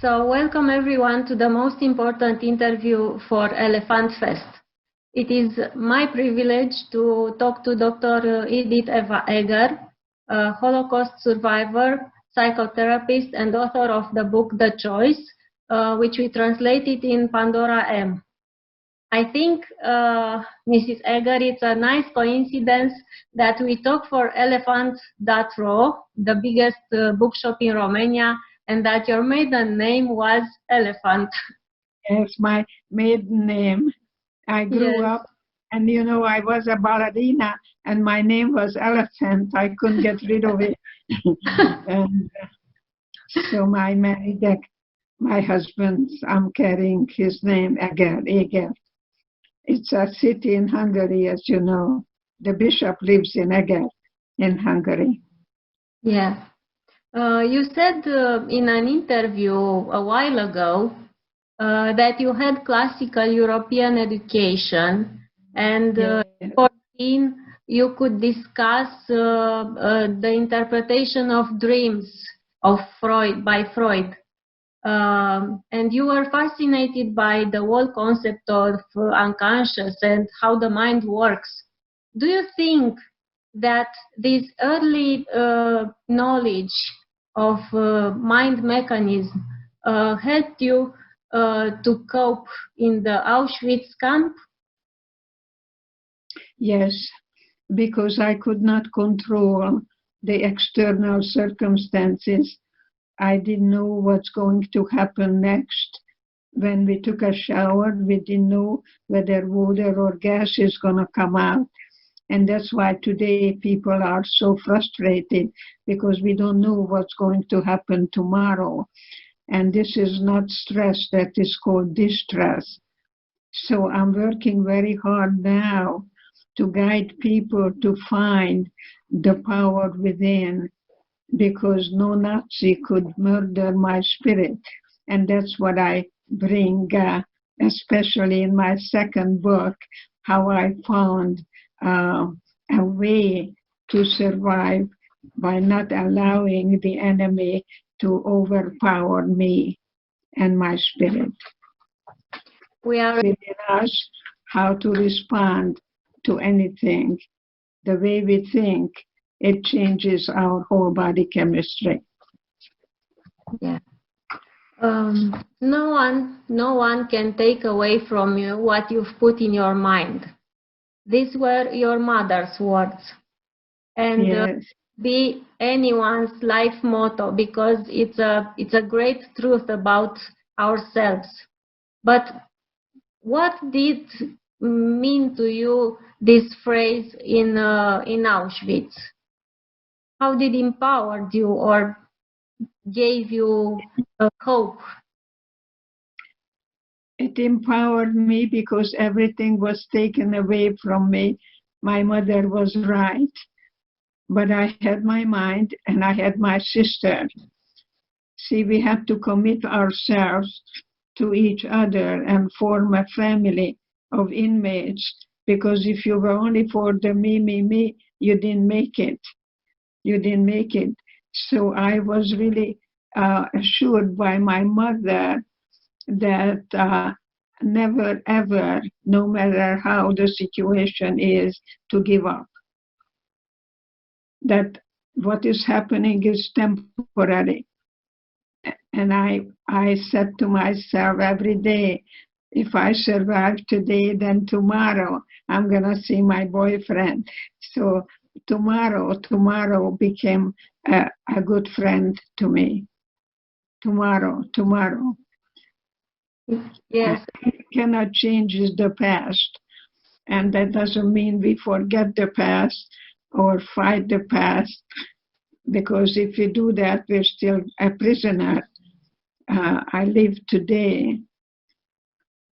So welcome everyone to the most important interview for Elephant Fest. It is my privilege to talk to Dr. Edith Eva Eger, a Holocaust survivor, psychotherapist, and author of the book The Choice, which we translated in Pandora M. I think, Mrs. Eger, it's a nice coincidence that we talk for elefant.ro, the biggest bookshop in Romania, and that your maiden name was Elephant. Yes, my maiden name. I grew up, and you know, I was a ballerina, and my name was Elephant. I couldn't get rid of it. And so I married my husband. I'm carrying his name, Eger. It's a city in Hungary, as you know. The bishop lives in Eger, in Hungary. Yeah. You said in an interview a while ago that you had classical European education, and at 14 you could discuss the interpretation of dreams of by Freud. And you were fascinated by the whole concept of unconscious and how the mind works. Do you think that this early knowledge of mind mechanism helped you to cope in the Auschwitz camp? Yes, because I could not control the external circumstances. I didn't know what's going to happen next. When we took a shower, we didn't know whether water or gas is going to come out. And that's why today people are so frustrated, because we don't know what's going to happen tomorrow. And this is not stress, that is called distress. So I'm working very hard now to guide people to find the power within, because no Nazi could murder my spirit. And that's what I bring, especially in my second book, how I found a way to survive by not allowing the enemy to overpower me and my spirit. We are within us how to respond to anything. The way we think, it changes our whole body chemistry. Yeah. No one can take away from you what you've put in your mind. These were your mother's words, and Yes. be anyone's life motto, because it's a great truth about ourselves. But what did mean to you this phrase in Auschwitz? How did it empower you or gave you hope? It empowered me because everything was taken away from me. My mother was right, but I had my mind and I had my sister. See, we have to commit ourselves to each other and form a family of inmates, because if you were only for the me, you didn't make it. You didn't make it. So I was really assured by my mother that never ever, no matter how the situation is, to give up. That what is happening is temporary. And I said to myself every day, if I survive today, then tomorrow I'm going to see my boyfriend. So tomorrow became a good friend to me. Tomorrow. Yes. I cannot change the past. And that doesn't mean we forget the past or fight the past, because if we do that, we're still a prisoner. I live today.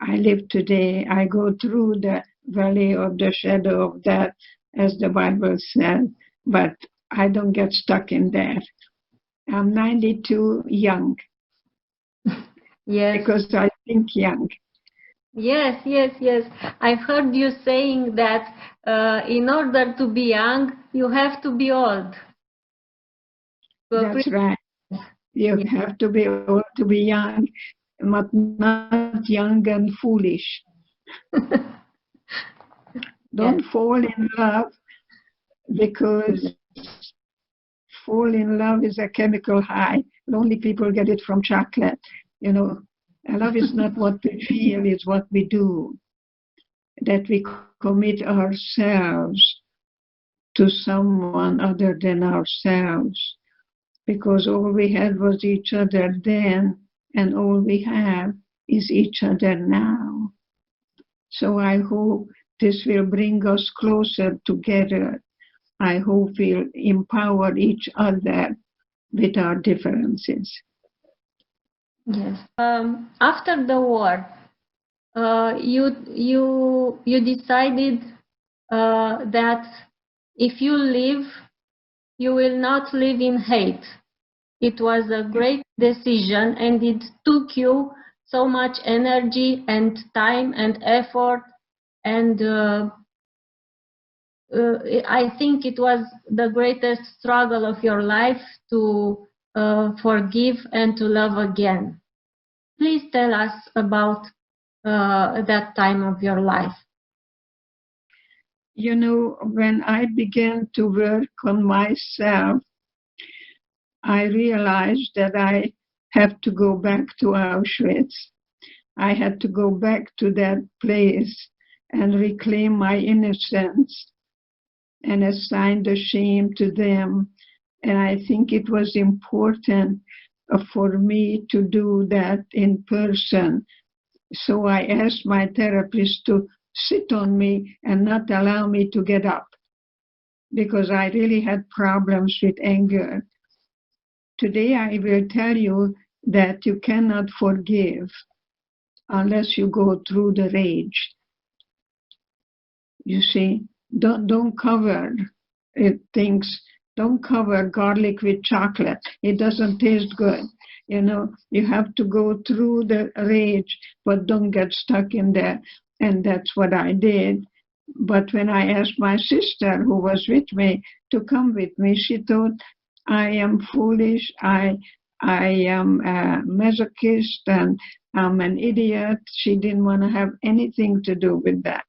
I go through the valley of the shadow of death, as the Bible said, but I don't get stuck in there. I'm 92 young. Yes. Because I think young. Yes. I've heard you saying that in order to be young, you have to be old. That's right. You have to be old to be young, but not young and foolish. Don't fall in love, because fall in love is a chemical high. Lonely people get it from chocolate. You know, love is not what we feel, it's what we do. That we commit ourselves to someone other than ourselves, because all we had was each other then, and all we have is each other now. So I hope this will bring us closer together. I hope we'll empower each other with our differences. Yes. After the war, you decided that if you live, you will not live in hate. It was a great decision, and it took you so much energy and time and effort, and I think it was the greatest struggle of your life to forgive and to love again. Please tell us about that time of your life. You know, when I began to work on myself, I realized that I have to go back to Auschwitz. I had to go back to that place and reclaim my innocence and assign the shame to them. And I think it was important for me to do that in person. So I asked my therapist to sit on me and not allow me to get up, because I really had problems with anger. Today I will tell you that you cannot forgive unless you go through the rage. You see, don't cover things. Don't cover garlic with chocolate. It doesn't taste good. You know, you have to go through the rage, but don't get stuck in there. And that's what I did. But when I asked my sister, who was with me, to come with me, she thought I am foolish, I am a masochist, and I'm an idiot. She didn't want to have anything to do with that.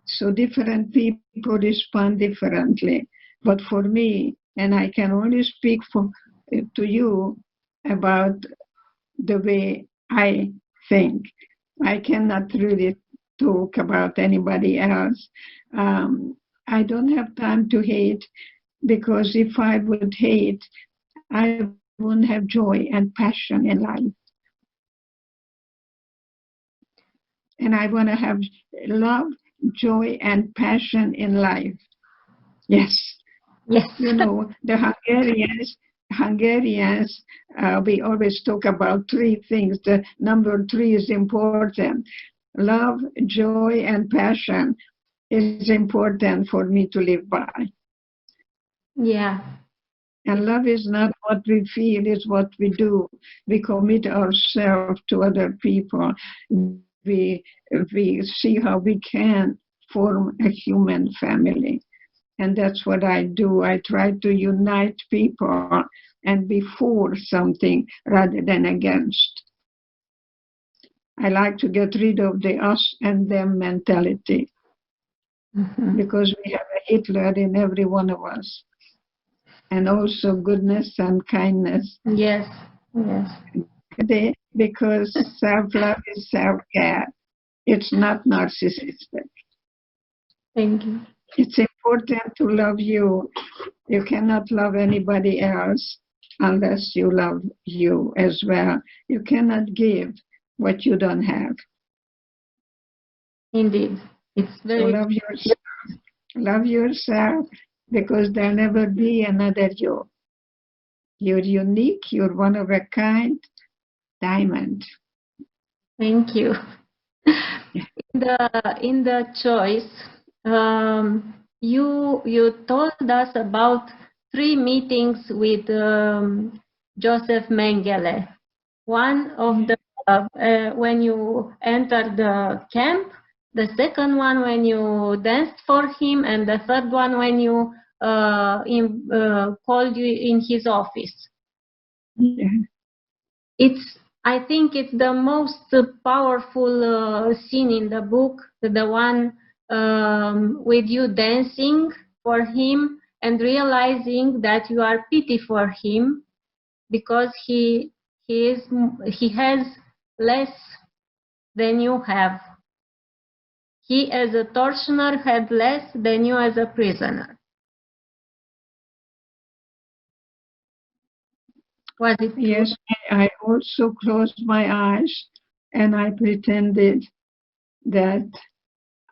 So different people respond differently. But for me, and I can only speak to you about the way I think. I cannot really talk about anybody else. I don't have time to hate, because if I would hate, I wouldn't have joy and passion in life. And I want to have love, joy, and passion in life. Yes. Yes. You know, the Hungarians, we always talk about three things. The number 3 is important. Love, joy, and passion is important for me to live by. Yeah. And love is not what we feel, it's what we do. We commit ourselves to other people. We see how we can form a human family. And that's what I do. I try to unite people and be for something rather than against. I like to get rid of the us and them mentality, because we have a Hitler in every one of us. And also goodness and kindness. Yes, yes. Because self-love is self-care. It's not narcissistic. Thank you. It's important to love you. You cannot love anybody else unless you love you as well. You cannot give what you don't have. Indeed. It's very... So love yourself. Love yourself, because there'll never be another you. You're unique. You're one of a kind. Diamond. Thank you. In the choice, you told us about 3 meetings with Joseph Mengele. One of the when you entered the camp, the second one when you danced for him, and the third one when you called you in his office. Yeah. I think it's the most powerful scene in the book, the one with you dancing for him and realizing that you are pity for him because he has less than you have. He, as a torturer, had less than you as a prisoner. Was it true? Yes, I also closed my eyes and I pretended that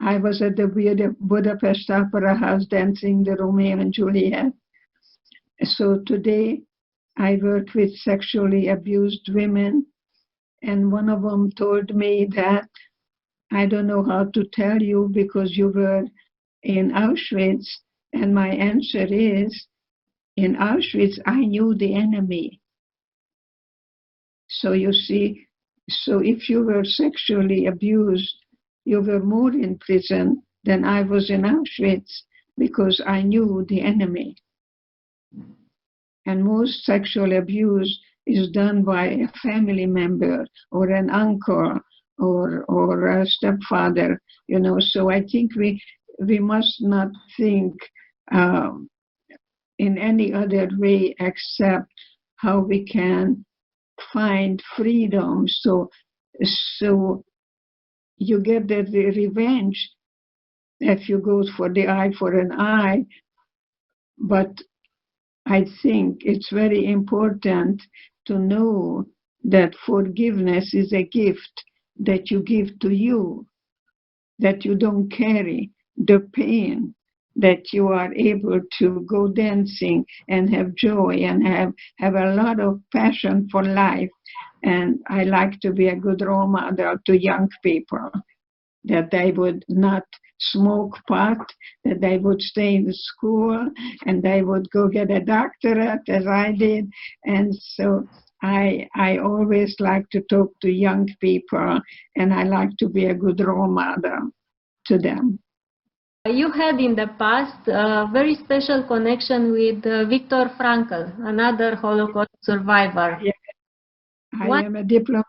I was at the Budapest Opera House dancing the Romeo and Juliet. So today I work with sexually abused women, and one of them told me that I don't know how to tell you because you were in Auschwitz. And my answer is, in Auschwitz, I knew the enemy. So you see, so if you were sexually abused, you were more in prison than I was in Auschwitz because I knew the enemy. And most sexual abuse is done by a family member or an uncle or a stepfather, you know. So I think we must not think in any other way except how we can find freedom. So you get the revenge if you go for the eye for an eye, but I think it's very important to know that forgiveness is a gift that you give to you, that you don't carry the pain, that you are able to go dancing and have joy and have a lot of passion for life. And I like to be a good role model to young people, that they would not smoke pot, that they would stay in school, and they would go get a doctorate as I did. And so I always like to talk to young people, and I like to be a good role model to them. You had in the past a very special connection with Viktor Frankl, another Holocaust survivor. Yeah. I am a diploma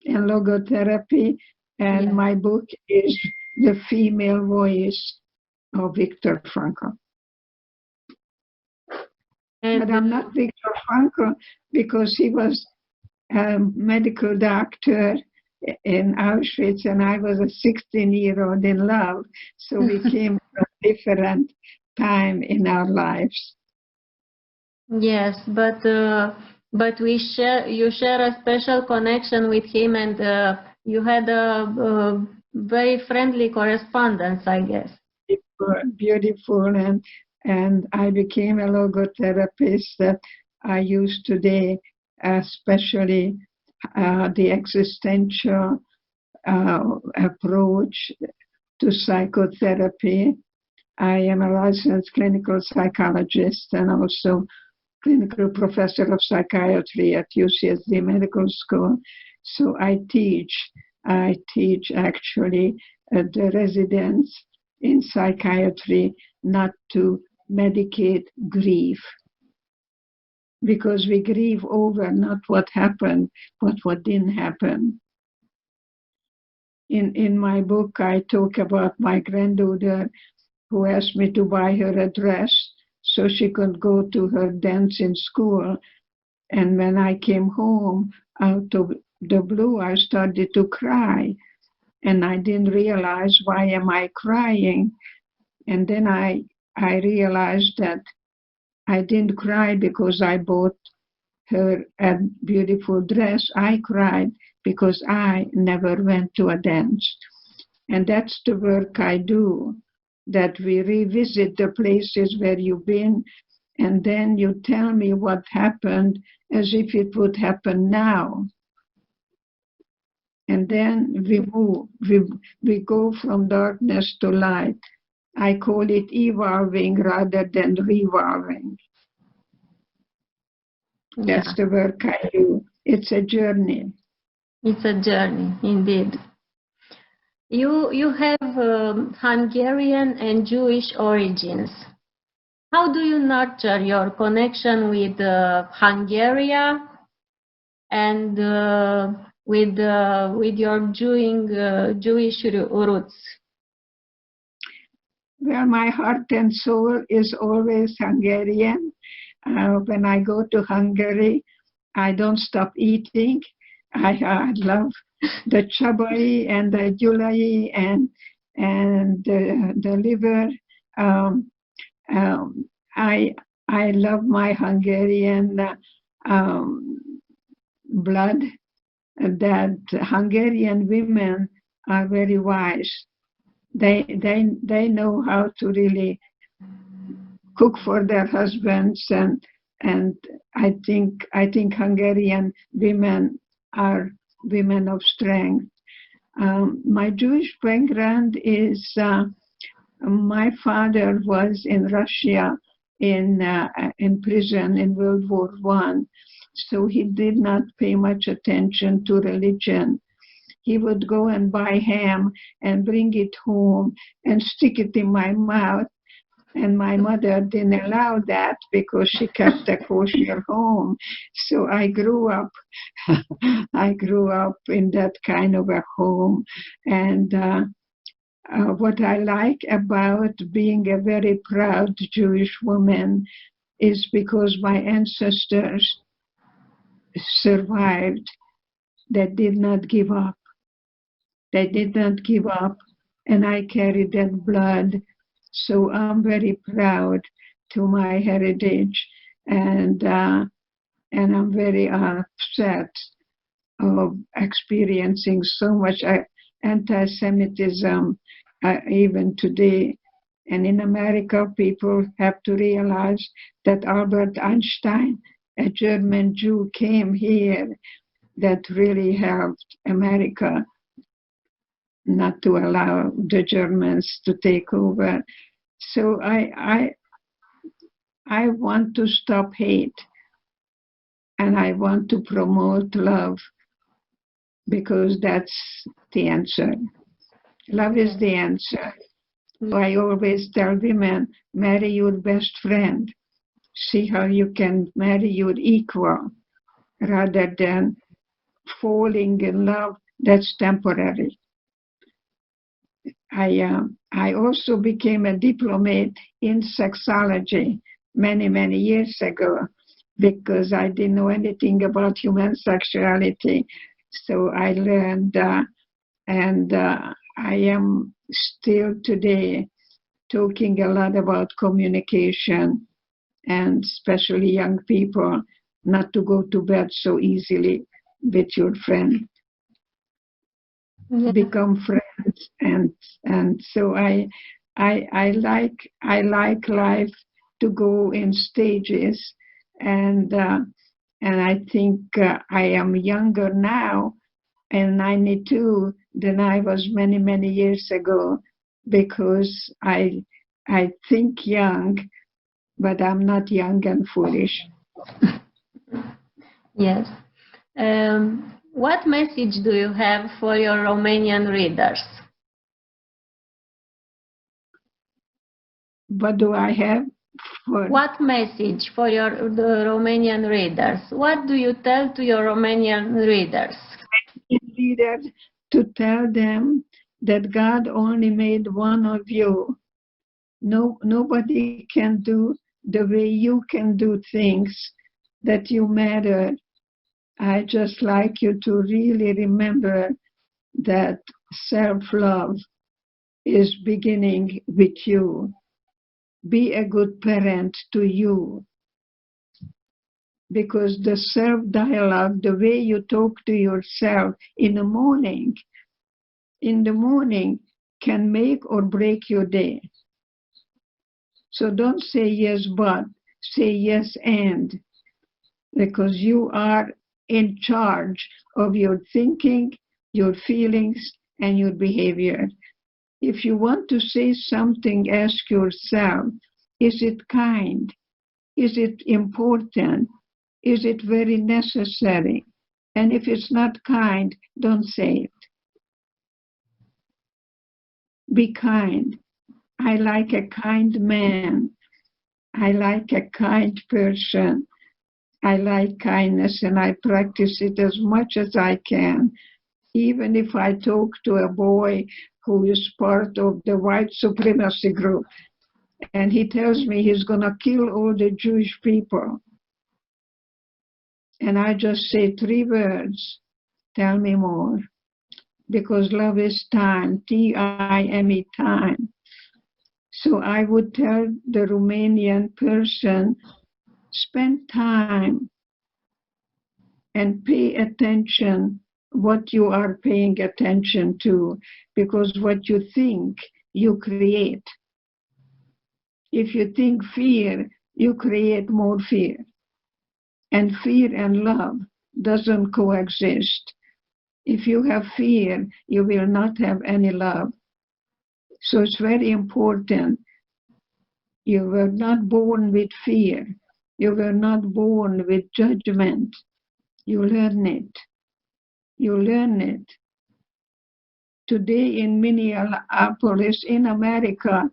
in logotherapy, and my book is The Female Voice of Viktor Frankl. But I'm not Viktor Frankl because he was a medical doctor in Auschwitz and I was a 16-year-old in love. So we came from a different time in our lives. Yes, but you share a special connection with him, and you had a very friendly correspondence, I guess. Beautiful, and I became a logotherapist that I use today, especially the existential approach to psychotherapy. I am a licensed clinical psychologist and also clinical professor of psychiatry at UCSD Medical School. So I teach actually the residents in psychiatry not to medicate grief, because we grieve over not what happened, but what didn't happen. In my book, I talk about my granddaughter who asked me to buy her a dress so she could go to her dance in school. And when I came home, out of the blue, I started to cry. And I didn't realize, why am I crying? And then I realized that I didn't cry because I bought her a beautiful dress. I cried because I never went to a dance. And that's the work I do, that we revisit the places where you've been, and then you tell me what happened as if it would happen now. And then we move, we go from darkness to light. I call it evolving rather than revolving. That's the work I do. It's a journey. It's a journey, indeed. You have Hungarian and Jewish origins. How do you nurture your connection with Hungary and with your Jewish roots? Well, my heart and soul is always Hungarian. When I go to Hungary, I don't stop eating. I love the csabai and the gyulai and the liver. I love my Hungarian blood. That Hungarian women are very wise. They know how to really cook for their husbands, and I think Hungarian women are women of strength. My Jewish background is my father was in Russia in prison in World War I, so he did not pay much attention to religion. He would go and buy ham and bring it home and stick it in my mouth. And my mother didn't allow that because she kept a kosher home. So I grew up in that kind of a home. And what I like about being a very proud Jewish woman is because my ancestors survived. They did not give up. They did not give up, and I carry that blood. So I'm very proud to my heritage, and I'm very upset of experiencing so much anti-Semitism even today. And in America, people have to realize that Albert Einstein, a German Jew, came here that really helped America not to allow the Germans to take over. So I want to stop hate, and I want to promote love, because that's the answer. Love is the answer. I always tell women, marry your best friend. See how you can marry your equal rather than falling in love. That's temporary. I also became a diplomat in sexology many years ago, because I didn't know anything about human sexuality. So I learned, and I am still today talking a lot about communication, and especially young people, not to go to bed so easily with your friend. Yeah. Become friends, and so I like life to go in stages, and I think I am younger now, and 92 than I was many years ago, because I think young, but I'm not young and foolish. Yes. What message do you have for your Romanian readers? What do I have for? What message for the Romanian readers? What do you tell to your Romanian readers? Readers, to tell them that God only made one of you. Nobody can do the way you can do things, that you matter. I just like you to really remember that self-love is beginning with you. Be a good parent to you, because the self-dialogue, the way you talk to yourself in the morning, can make or break your day. So don't say yes but, say yes and, because you are in charge of your thinking, your feelings, and your behavior. If you want to say something, ask yourself, is it kind? Is it important? Is it very necessary? And if it's not kind, don't say it. Be kind. I like a kind man. I like a kind person. I like kindness and I practice it as much as I can. Even if I talk to a boy who is part of the white supremacy group and he tells me he's going to kill all the Jewish people, and I just say 3 words, tell me more. Because love is time, T-I-M-E, time. So I would tell the Romanian person, spend time and pay attention what you are paying attention to, because what you think, you create. If you think fear, you create more fear. And fear and love doesn't coexist. If you have fear, you will not have any love. So it's very important. You were not born with fear. You were not born with judgment. You learn it. You learn it. Today in Minneapolis, in America,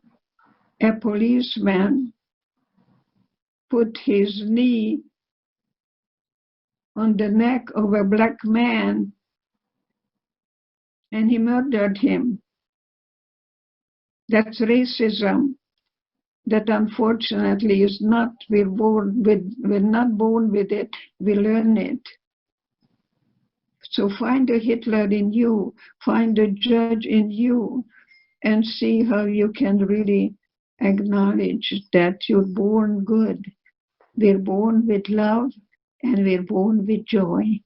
a policeman put his knee on the neck of a black man and he murdered him. That's racism that unfortunately is not, we're not born with it, we learn it. So find a Hitler in you, find a judge in you, and see how you can really acknowledge that you're born good. We're born with love and we're born with joy.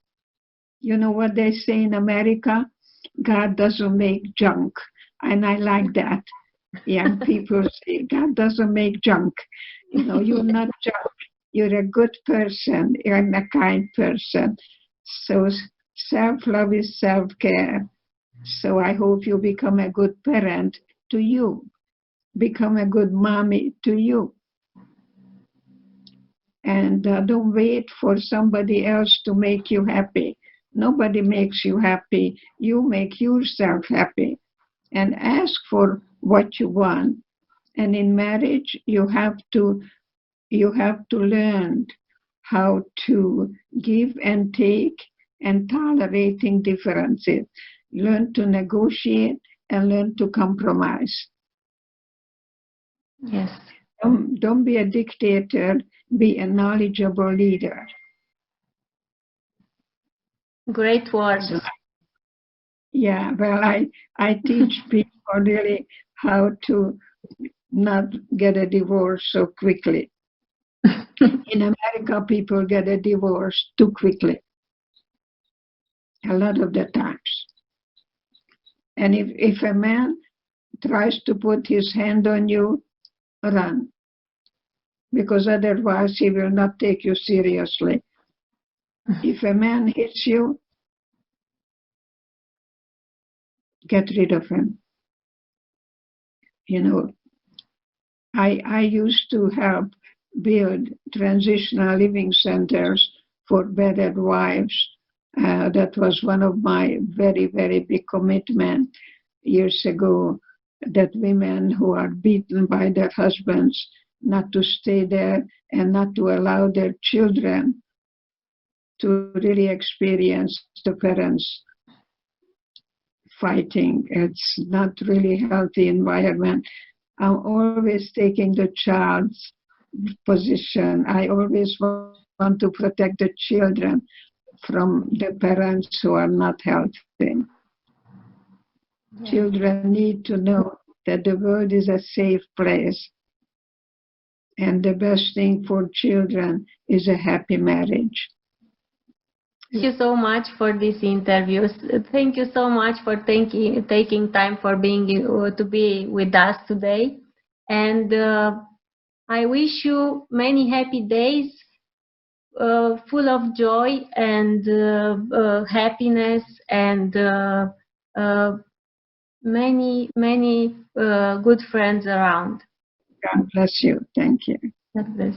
You know what they say in America? God doesn't make junk. And I like that. Young people say, God doesn't make junk. You know, you're not junk. You're a good person. You're a kind person. So self-love is self-care. So I hope you become a good parent to you. Become a good mommy to you. And don't wait for somebody else to make you happy. Nobody makes you happy. You make yourself happy. And ask for what you want. And in marriage, you have to learn how to give and take and tolerating differences. Learn to negotiate and learn to compromise. Yes. Don't be a dictator, be a knowledgeable leader. Great words. Yeah, well, I teach people really how to not get a divorce so quickly. In America, people get a divorce too quickly, a lot of the times. And if a man tries to put his hand on you, run. Because otherwise he will not take you seriously. If a man hits you, get rid of him. You know, I used to help build transitional living centers for battered wives. That was one of my very, very big commitments years ago, that women who are beaten by their husbands not to stay there and not to allow their children to really experience the parents fighting. It's not really healthy environment. I'm always taking the child's position. I always want to protect the children from the parents who are not healthy. Yeah. Children need to know that the world is a safe place. And the best thing for children is a happy marriage. Thank you so much for this interview. Thank you so much for taking time for to be with us today. And I wish you many happy days, full of joy and happiness, and many good friends around. God bless you. Thank you. God bless.